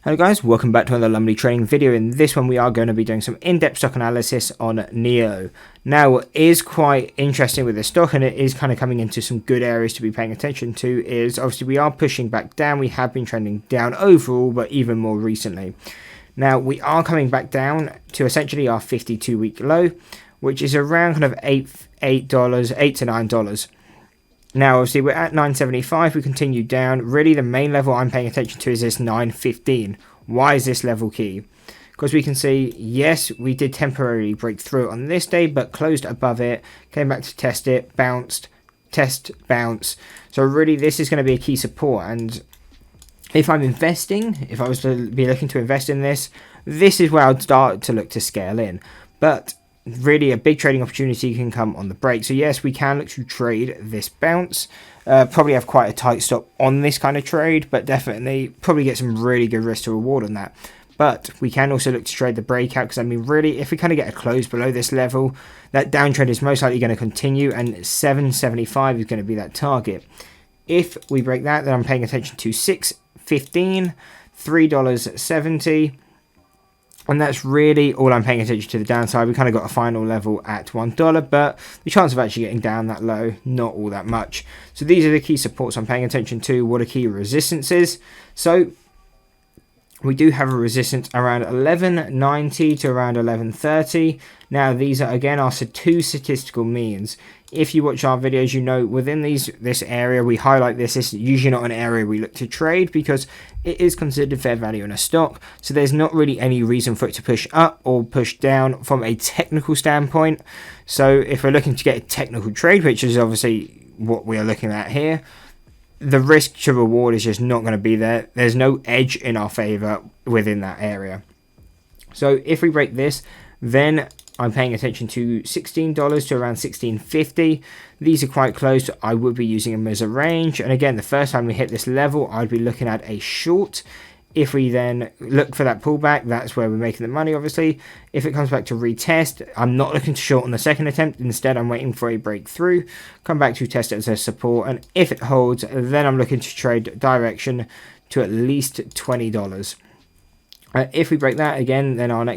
Hello guys, welcome back to another Lumley trading video. In this one we are going to be doing some in-depth stock analysis on NIO. Now what is quite interesting with this stock, and it is kind of coming into some good areas to be paying attention to, is obviously we are pushing back down. We have been trending down overall, but even more recently. Now we are coming back down to essentially our 52-week low, which is around kind of $8 to $9. Now, obviously, we're at 9.75. We continue down. Really, the main level I'm paying attention to is this 9.15. Why is this level key? Because we can see, yes, we did temporarily break through on this day, but closed above it, came back to test it, bounced, test, bounce. So really, this is going to be a key support. And if I'm investing, if I was to be looking to invest in this, this is where I'd start to look to scale in. But really a big trading opportunity can come on the break. So yes, we can look to trade this bounce, probably have quite a tight stop on this kind of trade, but definitely probably get some really good risk to reward on that. But we can also look to trade the breakout, because I mean really if we kind of get a close below this level, that downtrend is most likely going to continue, and 7.75 is going to be that target. If we break that, then I'm paying attention to 6.15, $3.70. And that's really all I'm paying attention to the downside. We kind of got a final level at $1, but the chance of actually getting down that low, not all that much. So these are the key supports I'm paying attention to. What are key resistances? So we do have a resistance around 11.90 to around 11.30. Now these are again our two statistical means. If you watch our videos, you know within this area we highlight this. This is usually not an area we look to trade because it is considered fair value in a stock. So there's not really any reason for it to push up or push down from a technical standpoint. So if we're looking to get a technical trade, which is obviously what we are looking at here, the risk to reward is just not going to be there. There's no edge in our favor within that area. So if we break this, then I'm paying attention to $16 to around $16.50. These are quite close. I would be using them as a range. And again, the first time we hit this level, I'd be looking at a short. If we then look for that pullback, that's where we're making the money, obviously. If it comes back to retest, I'm not looking to short on the second attempt. Instead, I'm waiting for a breakthrough, come back to test it as a support. And if it holds, then I'm looking to trade direction to at least $20. If we break that again, then our next